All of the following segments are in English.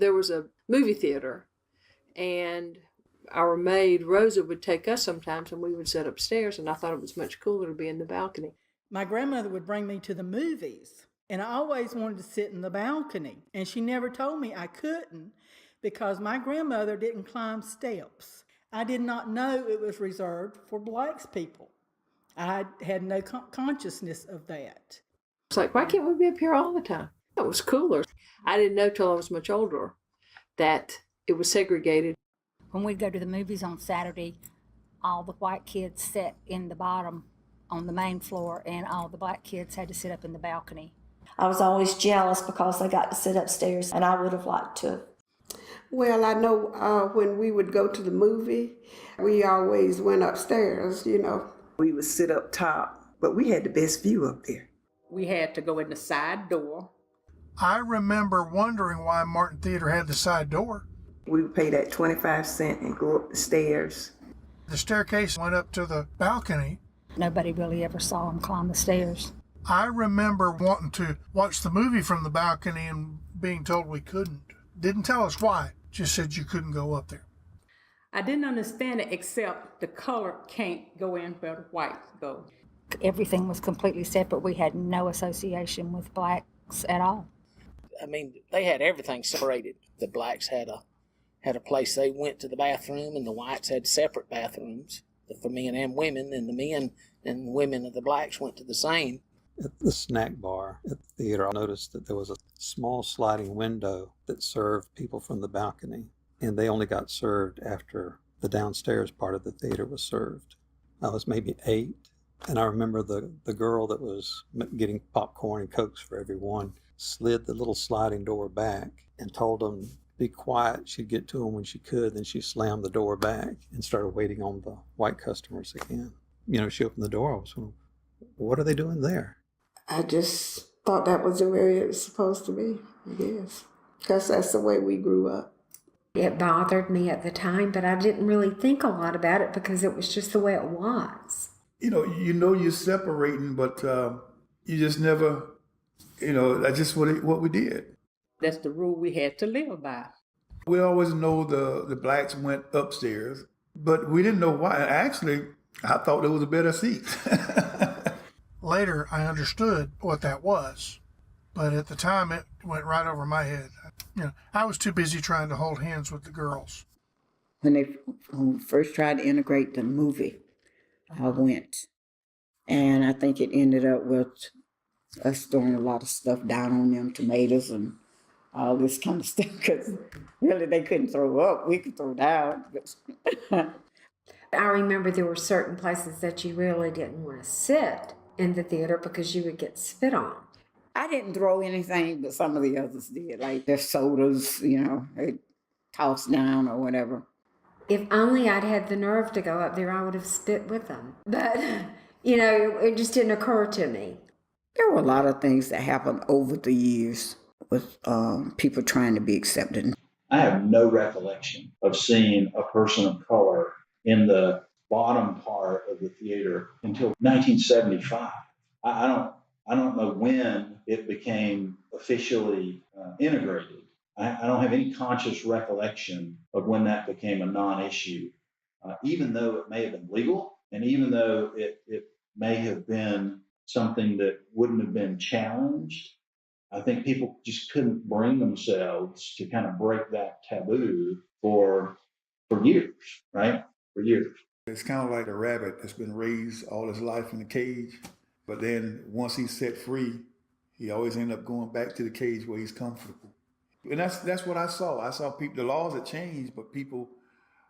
There was a movie theater, and our maid, Rosa, would take us sometimes, and we would sit upstairs, and I thought it was much cooler to be in the balcony. My grandmother would bring me to the movies, and I always wanted to sit in the balcony, and she never told me I couldn't because my grandmother didn't climb steps. I did not know it was reserved for black people. I had no consciousness of that. It's like, why can't we be up here all the time? It was cooler. I didn't know till I was much older that it was segregated. When we'd go to the movies on Saturday, all the white kids sat in the bottom on the main floor, and all the black kids had to sit up in the balcony. I was always jealous because they got to sit upstairs, and I would have liked to. Well, I know when we would go to the movie, we always went upstairs, you know. We would sit up top, but we had the best view up there. We had to go in the side door. I remember wondering why Martin Theater had the side door. We would pay that 25 cents and go up the stairs. The staircase went up to the balcony. Nobody really ever saw them climb the stairs. I remember wanting to watch the movie from the balcony and being told we couldn't. Didn't tell us why, just said you couldn't go up there. I didn't understand it except the color can't go in where the whites go. Everything was completely separate. We had no association with blacks at all. I mean, they had everything separated. The blacks had a place they went to the bathroom, and the whites had separate bathrooms for men and women, and the men and women of the blacks went to the same. At the snack bar at the theater, I noticed that there was a small sliding window that served people from the balcony, and they only got served after the downstairs part of the theater was served. I was maybe 8, and I remember the girl that was getting popcorn and Cokes for everyone slid the little sliding door back and told them be quiet. She'd get to them when she could. Then she slammed the door back and started waiting on the white customers again. You know, she opened the door. I was wondering, what are they doing there? I just thought that was the way it was supposed to be, I guess, because that's the way we grew up. It bothered me at the time, but I didn't really think a lot about it because it was just the way it was. You know you're separating, but you just never, that's just what we did. That's the rule we had to live by. We always know the blacks went upstairs, but we didn't know why. Actually, I thought there was a better seat. Later, I understood what that was, but at the time, it went right over my head. I was too busy trying to hold hands with the girls. When they first tried to integrate the movie, I went, and I think it ended up with us throwing a lot of stuff down on them, tomatoes and all this kind of stuff, because really they couldn't throw up. We could throw down. I remember there were certain places that you really didn't want to sit in the theater because you would get spit on. I didn't throw anything, but some of the others did, like their sodas, they tossed down or whatever. If only I'd had the nerve to go up there, I would have spit with them. But, it just didn't occur to me. There were a lot of things that happened over the years with people trying to be accepted. I have no recollection of seeing a person of color in the bottom part of the theater until 1975. I don't know when it became officially integrated. I don't have any conscious recollection of when that became a non-issue, even though it may have been legal, and even though it may have been something that wouldn't have been challenged. I think people just couldn't bring themselves to kind of break that taboo for years, right? For years. It's kind of like a rabbit that's been raised all his life in a cage, but then once he's set free, he always ends up going back to the cage where he's comfortable. And that's what I saw. I saw people, the laws had changed, but people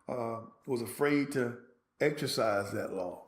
was afraid to exercise that law.